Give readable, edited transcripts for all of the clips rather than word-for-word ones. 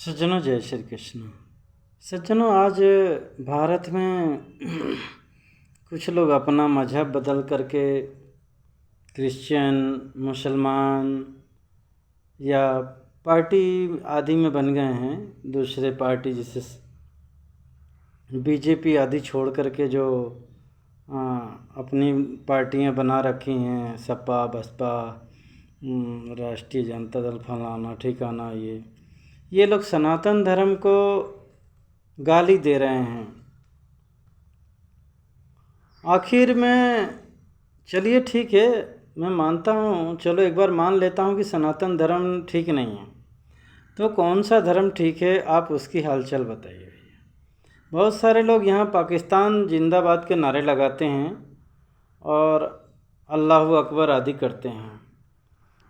सज्जनों, जय श्री कृष्ण। सज्जनों, आज भारत में कुछ लोग अपना मज़हब बदल करके क्रिश्चियन, मुसलमान या पार्टी आदि में बन गए हैं। दूसरे पार्टी जैसे बीजेपी आदि छोड़ करके जो अपनी पार्टियां बना रखी हैं, सपा, बसपा, राष्ट्रीय जनता दल, फलाना ठिकाना, ये लोग सनातन धर्म को गाली दे रहे हैं। आखिर में चलिए ठीक है, मैं मानता हूँ, चलो एक बार मान लेता हूँ कि सनातन धर्म ठीक नहीं है, तो कौन सा धर्म ठीक है, आप उसकी हालचाल बताइए। बहुत सारे लोग यहाँ पाकिस्तान जिंदाबाद के नारे लगाते हैं और अल्लाह अकबर आदि करते हैं।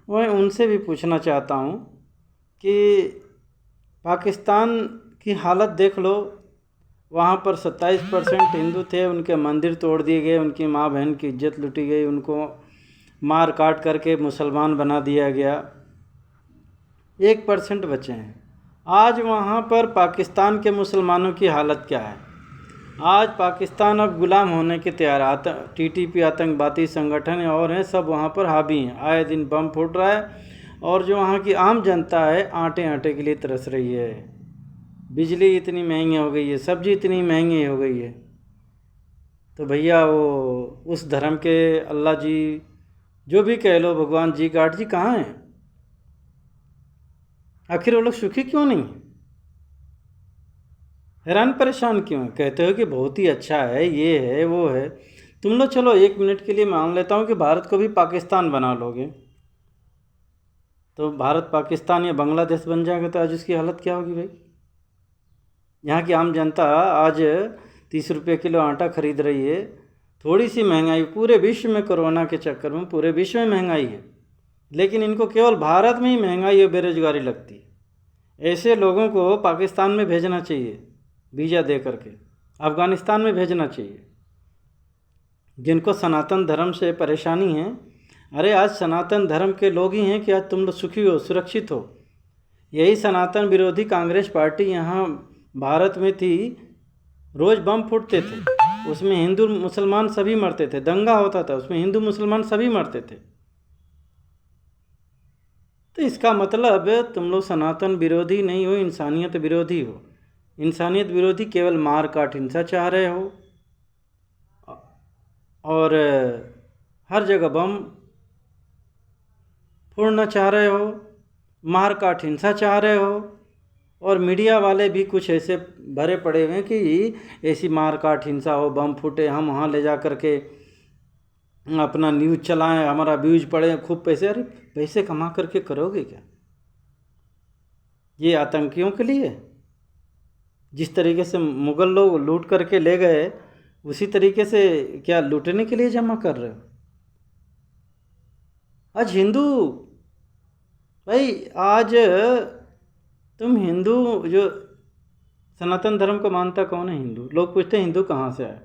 मैं उनसे भी पूछना चाहता हूँ कि पाकिस्तान की हालत देख लो। वहाँ पर 27% हिंदू थे, उनके मंदिर तोड़ दिए गए, उनकी माँ बहन की इज्जत लूटी गई, उनको मार काट करके मुसलमान बना दिया गया। 1% बचे हैं। आज वहाँ पर पाकिस्तान के मुसलमानों की हालत क्या है? आज पाकिस्तान अब गुलाम होने के तैयार। टीटीपी आतंकवादी संगठन और हैं, सब वहाँ पर हावी हैं। आए दिन बम फूट रहा है और जो वहाँ की आम जनता है आटे आटे के लिए तरस रही है। बिजली इतनी महंगी हो गई है, सब्जी इतनी महंगी हो गई है, तो भैया वो उस धर्म के अल्लाह जी, जो भी कह लो, भगवान जी, गाड जी कहाँ हैं? आखिर वो लोग सुखी क्यों नहीं? हैरान परेशान क्यों? कहते हो कि बहुत ही अच्छा है, ये है वो है। तुम लोग चलो 1 मिनट के लिए मान लेता हूँ कि भारत को भी पाकिस्तान बना लोगे, तो भारत पाकिस्तान या बांग्लादेश बन जाएगा, तो आज उसकी हालत क्या होगी भाई? यहाँ की आम जनता आज 30 रुपये किलो आटा खरीद रही है। थोड़ी सी महंगाई पूरे विश्व में, कोरोना के चक्कर में पूरे विश्व में महंगाई है, लेकिन इनको केवल भारत में ही महंगाई और बेरोजगारी लगती है। ऐसे लोगों को पाकिस्तान में भेजना चाहिए, वीज़ा दे करके अफ़गानिस्तान में भेजना चाहिए, जिनको सनातन धर्म से परेशानी है। अरे आज सनातन धर्म के लोग ही हैं कि आज तुम लोग सुखी हो, सुरक्षित हो। यही सनातन विरोधी कांग्रेस पार्टी यहाँ भारत में थी, रोज़ बम फूटते थे, उसमें हिंदू मुसलमान सभी मरते थे। दंगा होता था, उसमें हिंदू मुसलमान सभी मरते थे। तो इसका मतलब तुम लोग सनातन विरोधी नहीं हो, इंसानियत विरोधी हो। इंसानियत विरोधी केवल मार काट हिंसा चाह रहे हो और हर जगह बम फोड़ना चाह रहे हो, मार काट हिंसा चाह रहे हो। और मीडिया वाले भी कुछ ऐसे भरे पड़े हुए हैं कि ऐसी मार काट हिंसा हो, बम फूटे, हम वहाँ ले जा करके अपना न्यूज़ चलाएं, हमारा व्यूज पड़े, खूब पैसे। अरे पैसे कमा करके करोगे क्या? ये आतंकियों के लिए? जिस तरीके से मुग़ल लोग लूट करके ले गए, उसी तरीके से क्या लूटने के लिए जमा कर रहे हो? आज हिंदू भाई, आज तुम हिंदू जो सनातन धर्म को मानता कौन है? हिंदू लोग पूछते हैं हिंदू कहाँ से आए?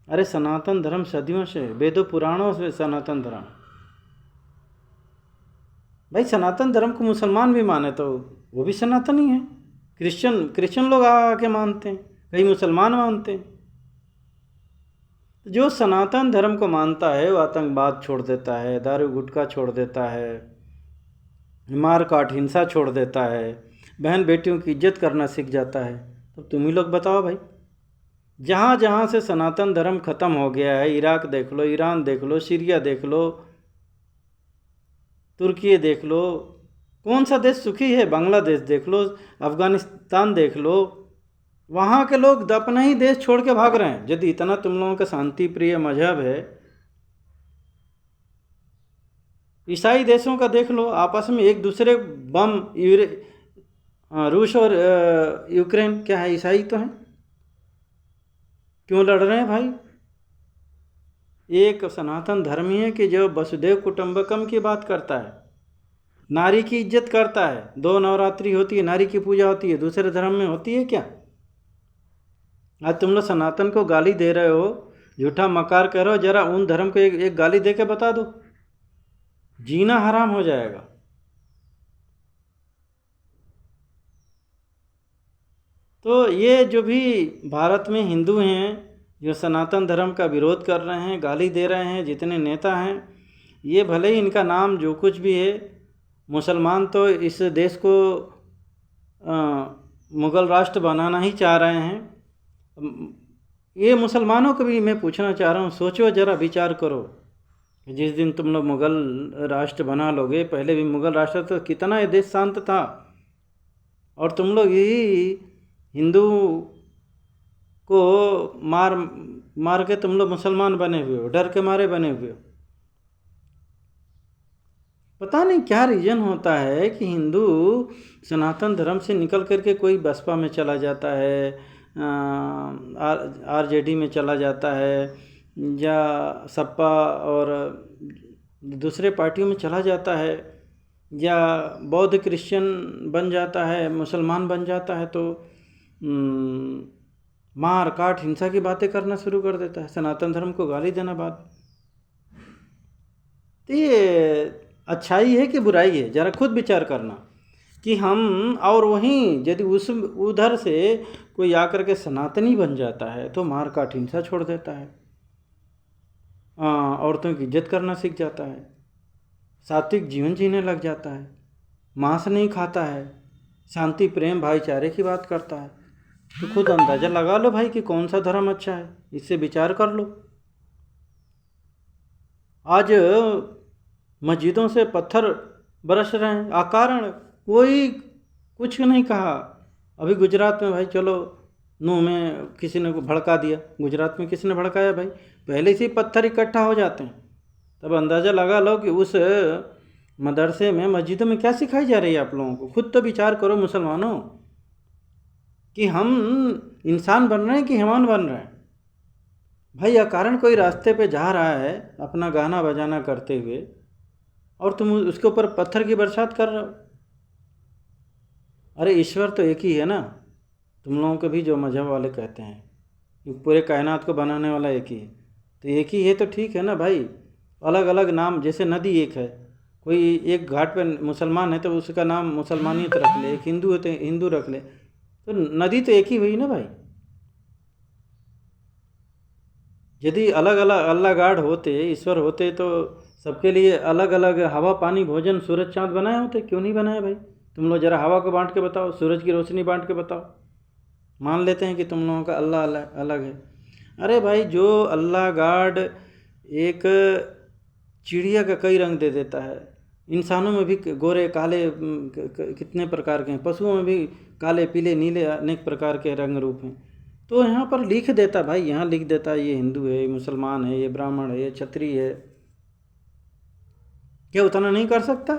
अरे सनातन धर्म सदियों से, वेदों पुराणों से सनातन धर्म। भाई सनातन धर्म को मुसलमान भी माने तो वो भी सनातन ही है। क्रिश्चियन लोग आके मानते हैं, कई मुसलमान मानते हैं। जो सनातन धर्म को मानता है वो आतंकवाद छोड़ देता है, दारू गुटखा छोड़ देता है, मार काट हिंसा छोड़ देता है, बहन बेटियों की इज्जत करना सीख जाता है। तो तुम ही लोग बताओ भाई, जहाँ जहाँ से सनातन धर्म ख़त्म हो गया है, इराक देख लो, ईरान देख लो, सीरिया देख लो, तुर्की देख लो, कौन सा देश सुखी है? बांग्लादेश देख लो, अफ़गानिस्तान देख लो, वहाँ के लोग अपना ही देश छोड़ के भाग रहे हैं। यदि इतना तुम लोगों का शांति प्रिय मजहब है, ईसाई देशों का देख लो, आपस में एक दूसरे बम, रूस और यूक्रेन, क्या है, ईसाई तो हैं, क्यों लड़ रहे हैं भाई? एक सनातन धर्मी है कि जो वसुदेव कुटुंबकम की बात करता है, नारी की इज्जत करता है। 2 नवरात्रि होती है, नारी की पूजा होती है, दूसरे धर्म में होती है क्या? आज तुम लोग सनातन को गाली दे रहे हो, झूठा मकार कह रहे हो। जरा उन धर्म को एक गाली दे के बता दो, जीना हराम हो जाएगा। तो ये जो भी भारत में हिंदू हैं जो सनातन धर्म का विरोध कर रहे हैं, गाली दे रहे हैं, जितने नेता हैं, ये भले ही इनका नाम जो कुछ भी है, मुसलमान तो इस देश को मुग़ल राष्ट्र बनाना ही चाह रहे हैं। ये मुसलमानों को भी मैं पूछना चाह रहा हूँ, सोचो ज़रा, विचार करो। जिस दिन तुम लोग मुग़ल राष्ट्र बना लोगे, पहले भी मुग़ल राष्ट्र तो कितना ये देश शांत था, और तुम लोग यही हिंदू को मार मार के तुम लोग मुसलमान बने हुए हो, डर के मारे बने हुए हो। पता नहीं क्या रीज़न होता है कि हिंदू सनातन धर्म से निकल करके कोई बसपा में चला जाता है, आरजेडी में चला जाता है, या सपा और दूसरे पार्टियों में चला जाता है, या बौद्ध क्रिश्चियन बन जाता है, मुसलमान बन जाता है, तो मार काट हिंसा की बातें करना शुरू कर देता है, सनातन धर्म को गाली देना बात। तो ये अच्छाई है कि बुराई है? ज़रा खुद विचार करना कि हम, और वहीं यदि उस उधर से कोई आकर के सनातनी बन जाता है तो मार काट हिंसा छोड़ देता है, औरतों की इज्जत करना सीख जाता है, सात्विक जीवन जीने लग जाता है, मांस नहीं खाता है, शांति प्रेम भाईचारे की बात करता है। तो खुद अंदाज़ा लगा लो भाई कि कौन सा धर्म अच्छा है, इससे विचार कर लो। आज मस्जिदों से पत्थर बरस रहे हैं अकारण, कोई कुछ नहीं कहा। अभी गुजरात में भाई, चलो नूह में किसी ने भड़का दिया, गुजरात में किसी ने भड़काया भाई, पहले से ही पत्थर इकट्ठा हो जाते हैं। तब अंदाज़ा लगा लो कि उस मदरसे में, मस्जिदों में क्या सिखाई जा रही है आप लोगों को। खुद तो विचार करो मुसलमानों कि हम इंसान बन रहे हैं कि हैवान बन रहे हैं। भाई अकारण कोई रास्ते पे जा रहा है अपना गाना बजाना करते हुए, और तुम उसके ऊपर पत्थर की बरसात कर रहे हो। अरे ईश्वर तो एक ही है ना, तुम लोगों को भी जो मजहब वाले कहते हैं कि पूरे कायनात को बनाने वाला एक ही है, तो एक ही है तो ठीक है ना भाई। अलग अलग नाम, जैसे नदी एक है, कोई एक घाट पे मुसलमान है तो उसका नाम मुसलमानियत रख ले, एक हिंदू है तो हिंदू रख ले, तो नदी तो एक ही हुई ना भाई। यदि अलग अलग अल्लाह गाड होते, ईश्वर होते, तो सबके लिए अलग अलग हवा पानी भोजन सूरज चाँद बनाए होते। क्यों नहीं बनाए भाई? तुम लोग ज़रा हवा को बांट के बताओ, सूरज की रोशनी बांट के बताओ। मान लेते हैं कि तुम लोगों का अल्लाह अलग अलग है। अरे भाई, जो अल्लाह गाड एक चिड़िया का कई रंग दे देता है, इंसानों में भी गोरे काले कितने प्रकार के हैं, पशुओं में भी काले पीले नीले अनेक प्रकार के रंग रूप हैं। तो यहाँ पर लिख देता भाई, यहाँ लिख देता ये हिंदू है, ये मुसलमान है, ये ब्राह्मण है, ये क्षत्रिय है। क्या उतना नहीं कर सकता?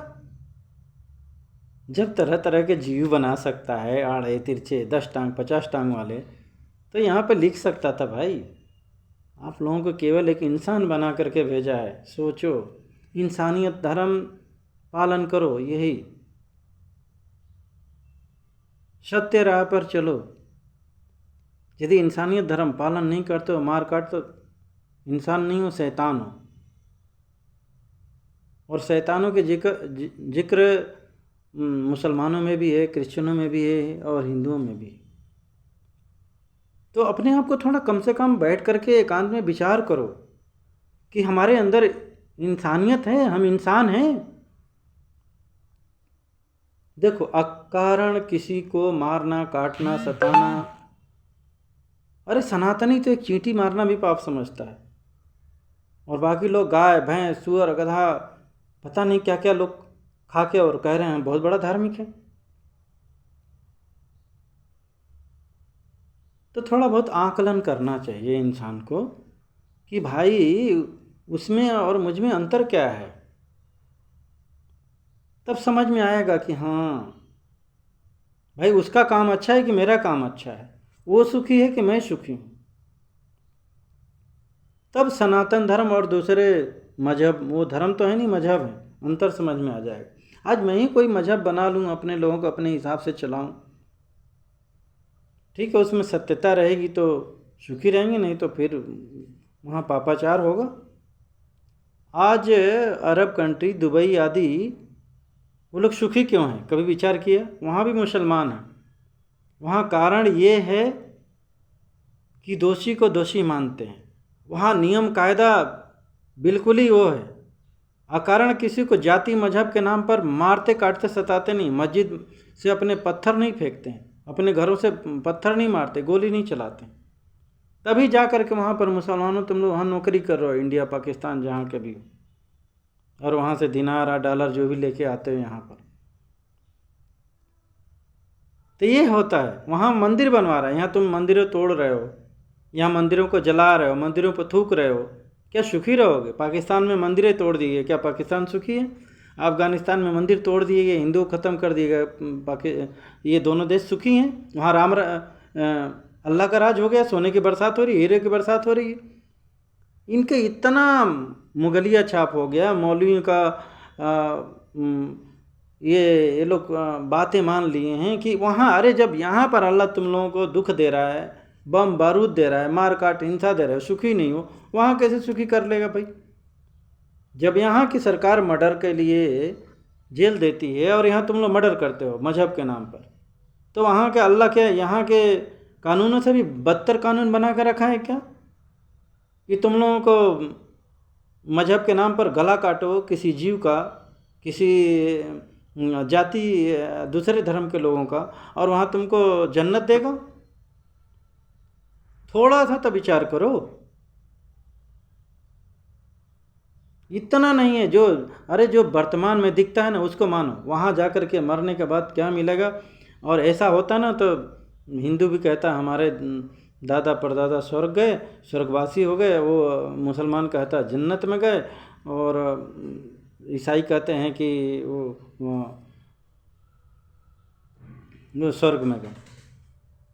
जब तरह तरह के जीव बना सकता है, आड़े तिरछे 10 टांग 50 टांग वाले, तो यहाँ पे लिख सकता था भाई। आप लोगों को केवल एक इंसान बना करके भेजा है। सोचो, इंसानियत धर्म पालन करो, यही सत्य राह पर चलो। यदि इंसानियत धर्म पालन नहीं करते हो, मार काट, तो इंसान नहीं हो, शैतान हो। और शैतानों के जिक्र मुसलमानों में भी है, क्रिश्चियनों में भी है, और हिंदुओं में भी। तो अपने आप को थोड़ा कम से कम बैठ करके एकांत में विचार करो कि हमारे अंदर इंसानियत है, हम इंसान हैं। देखो, अकारण किसी को मारना, काटना, सताना, अरे सनातनी तो एक चींटी मारना भी पाप समझता है, और बाकी लोग गाय भैंस सूअर गधा पता नहीं क्या क्या लोग खा के और कह रहे हैं बहुत बड़ा धार्मिक है। तो थोड़ा बहुत आकलन करना चाहिए इंसान को कि भाई उसमें और मुझ में अंतर क्या है। तब समझ में आएगा कि हाँ भाई, उसका काम अच्छा है कि मेरा काम अच्छा है, वो सुखी है कि मैं सुखी हूँ। तब सनातन धर्म और दूसरे मजहब, वो धर्म तो है नहीं, मजहब है, अंतर समझ में आ जाएगा। आज मैं ही कोई मजहब बना लूँ, अपने लोगों को अपने हिसाब से चलाऊँ, ठीक है, उसमें सत्यता रहेगी तो सुखी रहेंगे, नहीं तो फिर वहाँ पापाचार होगा। आज अरब कंट्री, दुबई आदि, वो लोग सुखी क्यों हैं? कभी विचार किया? वहाँ भी मुसलमान हैं, वहाँ कारण ये है कि दोषी को दोषी मानते हैं। वहाँ नियम कायदा बिल्कुल ही वो है। अकारण किसी को जाति मजहब के नाम पर मारते काटते सताते नहीं। मस्जिद से अपने पत्थर नहीं फेंकते हैं, अपने घरों से पत्थर नहीं मारते, गोली नहीं चलाते। तभी जा कर के वहाँ पर मुसलमानों तुम लोग वहाँ नौकरी कर रहे हो, इंडिया पाकिस्तान जहाँ के भी हो, और वहाँ से दिनार डॉलर जो भी लेके आते हो यहाँ पर। तो ये होता है। वहाँ मंदिर बनवा रहा है, यहाँ तुम मंदिरों तोड़ रहे हो, यहाँ मंदिरों को जला रहे हो, मंदिरों पर थूक रहे हो, क्या सुखी रहोगे? पाकिस्तान में मंदिरें तोड़ दी गई, क्या पाकिस्तान सुखी है? अफ़गानिस्तान में मंदिर तोड़ दिए गए, हिंदू ख़त्म कर दिए गए, ये दोनों देश सुखी हैं? वहाँ अल्लाह का राज हो गया, सोने की बरसात हो रही है, हीरे की बरसात हो रही है। इनके इतना मुगलिया छाप हो गया, मौलवियों का ये लोग बातें मान लिए हैं कि वहाँ, अरे जब यहाँ पर अल्लाह तुम लोगों को दुख दे रहा है, बम बारूद दे रहा है, मार काट हिंसा दे रहा है, सुखी नहीं हो, वहाँ कैसे सुखी कर लेगा भाई? जब यहाँ की सरकार मर्डर के लिए जेल देती है और यहाँ तुम लोग मर्डर करते हो मजहब के नाम पर, तो वहाँ के अल्लाह क्या यहाँ के कानूनों से भी बदतर कानून बना कर रखा है क्या कि तुम लोगों को मजहब के नाम पर गला काटो किसी जीव का, किसी जाति दूसरे धर्म के लोगों का, और वहाँ तुमको जन्नत देगा? थोड़ा सा तो विचार करो। इतना नहीं है जो, अरे जो वर्तमान में दिखता है ना उसको मानो, वहाँ जा कर के मरने के बाद क्या मिलेगा? और ऐसा होता ना तो हिंदू भी कहता हमारे दादा परदादा स्वर्ग गए, स्वर्गवासी हो गए, वो मुसलमान कहता जन्नत में गए, और ईसाई कहते हैं कि वो स्वर्ग में गए।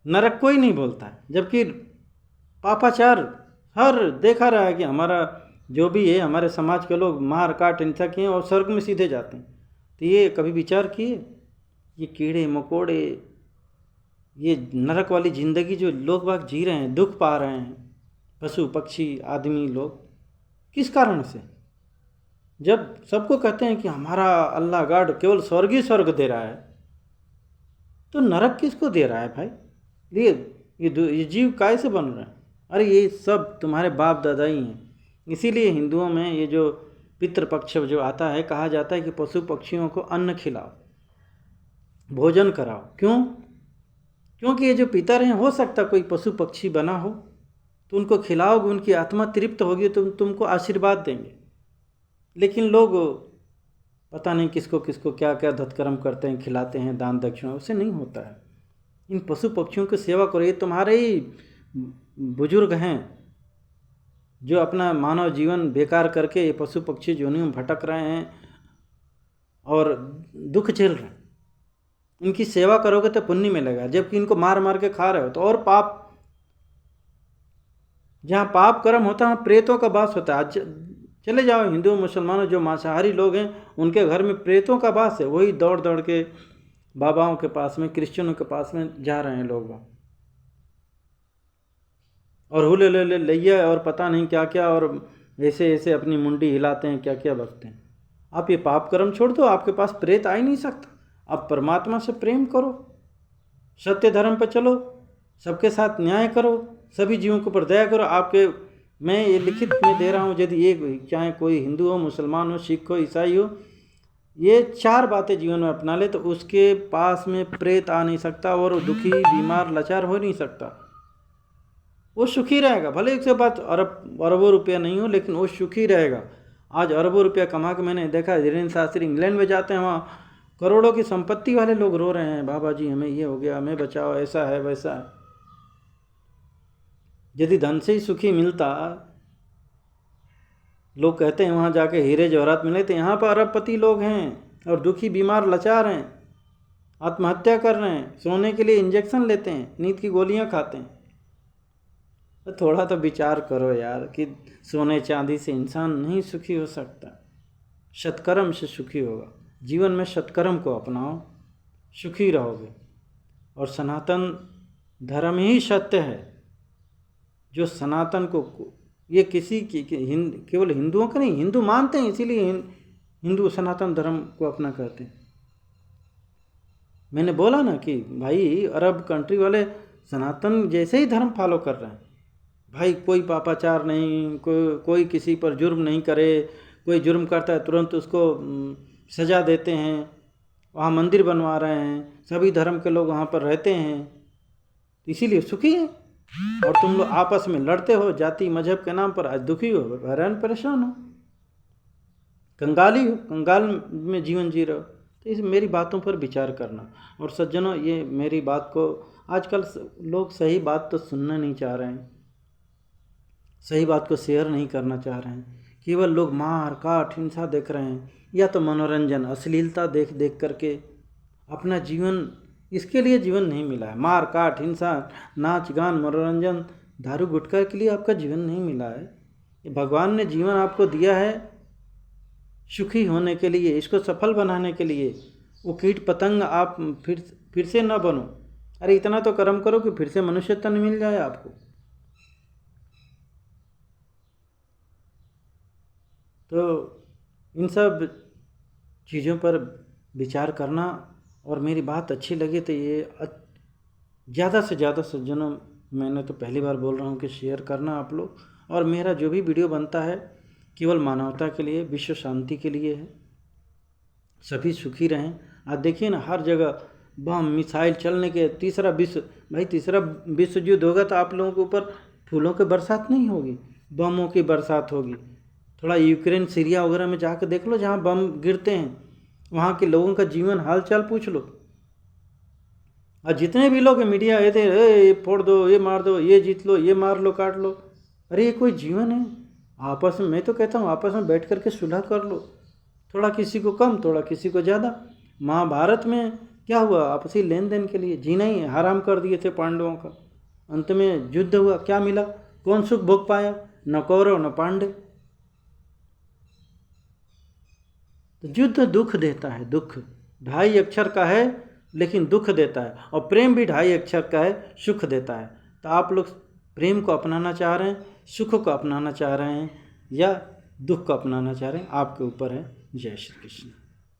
नरक कोई नहीं बोलता है, जबकि पापाचार हर देखा रहा है कि हमारा जो भी है, हमारे समाज के लोग मार काट हिंसा किए और स्वर्ग में सीधे जाते हैं। तो ये कभी विचार किए, ये कीड़े मकोड़े, ये नरक वाली ज़िंदगी जो लोग बाग जी रहे हैं, दुख पा रहे हैं, पशु पक्षी आदमी लोग, किस कारण से? जब सबको कहते हैं कि हमारा अल्लाह गॉड केवल स्वर्ग ही स्वर्ग दे रहा है, तो नरक किसको दे रहा है भाई? ये जीव काय से बन रहे हैं? अरे ये सब तुम्हारे बाप दादा ही हैं। इसीलिए हिंदुओं में ये जो पितृपक्ष जो आता है, कहा जाता है कि पशु पक्षियों को अन्न खिलाओ, भोजन कराओ। क्यों? क्योंकि ये जो पितर हैं, हो सकता कोई पशु पक्षी बना हो, तो उनको खिलाओगे, उनकी आत्मा तृप्त होगी, तो तुमको आशीर्वाद देंगे। लेकिन लोग पता नहीं किसको किसको क्या क्या धत्कर्म करते हैं, खिलाते हैं दान दक्षिणा, उससे नहीं होता है। इन पशु पक्षियों की सेवा करो। ये तुम्हारे ही बुजुर्ग हैं जो अपना मानव जीवन बेकार करके ये पशु पक्षी जोनियों में भटक रहे हैं और दुख झेल रहे हैं। इनकी सेवा करोगे तो पुण्य मिलेगा, जबकि इनको मार मार के खा रहे हो तो और पाप। जहाँ पाप कर्म होता है प्रेतों का वास होता है। आज चले जाओ हिंदू मुसलमानों जो मांसाहारी लोग हैं, उनके घर में प्रेतों का वास है। वही दौड़ दौड़ के बाबाओं के पास में, क्रिश्चियनों के पास में जा रहे हैं लोग, और हुले ले लिया और पता नहीं क्या क्या, और ऐसे ऐसे अपनी मुंडी हिलाते हैं, क्या क्या बकते हैं। आप ये पाप कर्म छोड़ दो, आपके पास प्रेत आ ही नहीं सकता। आप परमात्मा से प्रेम करो, सत्य धर्म पर चलो, सबके साथ न्याय करो, सभी जीवों के ऊपर दया करो। आपके मैं ये लिखित में दे रहा हूँ, यदि ये चाहे कोई हिंदू हो, मुसलमान हो, सिख हो, ईसाई हो, ये 4 बातें जीवन में अपना ले तो उसके पास में प्रेत आ नहीं सकता, और दुखी बीमार लाचार हो नहीं सकता। वो सुखी रहेगा, भले उसके पास अरबों रुपया नहीं हो, लेकिन वो सुखी रहेगा। आज अरबों रुपया कमा के मैंने देखा, धीरेन्द्र शास्त्री इंग्लैंड में जाते हैं, वहाँ करोड़ों की संपत्ति वाले लोग रो रहे हैं, बाबा जी हमें ये हो गया, हमें बचाओ, ऐसा है वैसा है। यदि धन से ही सुखी मिलता, लोग कहते हैं वहाँ जाके हीरे जवाहरात मिले, तो यहाँ पर अरबपति लोग हैं और दुखी बीमार लाचार हैं, आत्महत्या कर रहे हैं, सोने के लिए इंजेक्शन लेते हैं, नींद की गोलियाँ खाते हैं। तो थोड़ा तो विचार करो यार कि सोने चांदी से इंसान नहीं सुखी हो सकता, सत्कर्म से सुखी होगा। जीवन में सत्कर्म को अपनाओ, सुखी रहोगे। और सनातन धर्म ही सत्य है, जो सनातन को, ये किसी की केवल हिंदुओं का नहीं, हिंदू मानते हैं इसीलिए हिंदू सनातन धर्म को अपना करते हैं। मैंने बोला ना कि भाई अरब कंट्री वाले सनातन जैसे ही धर्म फॉलो कर रहे हैं। भाई कोई पापाचार नहीं, कोई किसी पर जुर्म नहीं करे, कोई जुर्म करता है तुरंत उसको सज़ा देते हैं। वहाँ मंदिर बनवा रहे हैं, सभी धर्म के लोग वहाँ पर रहते हैं, इसीलिए सुखी हैं। और तुम लोग आपस में लड़ते हो जाति मजहब के नाम पर, आज दुखी हो, हैरान परेशान हो, कंगाली हो, कंगाल में जीवन जी रहे हो। तो इस मेरी बातों पर विचार करना। और सज्जनों, ये मेरी बात को आजकल लोग सही बात तो सुनना नहीं चाह रहे हैं, सही बात को शेयर नहीं करना चाह रहे हैं। केवल लोग मार काट हिंसा देख रहे हैं, या तो मनोरंजन अश्लीलता देख देख करके अपना जीवन, इसके लिए जीवन नहीं मिला है। मार काट हिंसा, नाच गान मनोरंजन, दारू गुटखा के लिए आपका जीवन नहीं मिला है। भगवान ने जीवन आपको दिया है सुखी होने के लिए, इसको सफल बनाने के लिए। वो कीट पतंग आप फिर से न बनो। अरे इतना तो कर्म करो कि फिर से मनुष्य तन मिल जाए आपको। तो इन सब चीज़ों पर विचार करना। और मेरी बात अच्छी लगी तो ये ज़्यादा से ज़्यादा सज्जनों, मैंने तो पहली बार बोल रहा हूँ कि शेयर करना आप लोग। और मेरा जो भी वीडियो बनता है केवल मानवता के लिए, विश्व शांति के लिए है, सभी सुखी रहें। आज देखिए ना, हर जगह बम मिसाइल चलने के, तीसरा विश्व युद्ध होगा तो आप लोगों के ऊपर फूलों की बरसात नहीं होगी, बमों की बरसात होगी। थोड़ा यूक्रेन सीरिया वगैरह में जाकर देख लो, जहाँ बम गिरते हैं वहाँ के लोगों का जीवन हालचाल पूछ लो। और जितने भी लोग मीडिया आए थे, ये फोड़ दो, ये मार दो, ये जीत लो, ये मार लो, काट लो, अरे ये कोई जीवन है? आपस में, मैं तो कहता हूँ आपस में बैठ करके सुलह कर लो, थोड़ा किसी को कम थोड़ा किसी को ज़्यादा। महाभारत में क्या हुआ? आपसी लेन देन के लिए जीना ही हराम कर दिए थे पांडवों का। अंत में युद्ध हुआ, क्या मिला? कौन सुख भोग पाया? न कौरव न पांडव। तो युद्ध दुख देता है, दुख 2.5 अक्षर का है लेकिन दुख देता है। और प्रेम भी 2.5 अक्षर का है, सुख देता है। तो आप लोग प्रेम को अपनाना चाह रहे हैं, सुख को अपनाना चाह रहे हैं, या दुख को अपनाना चाह रहे हैं, आपके ऊपर है। जय श्री कृष्ण।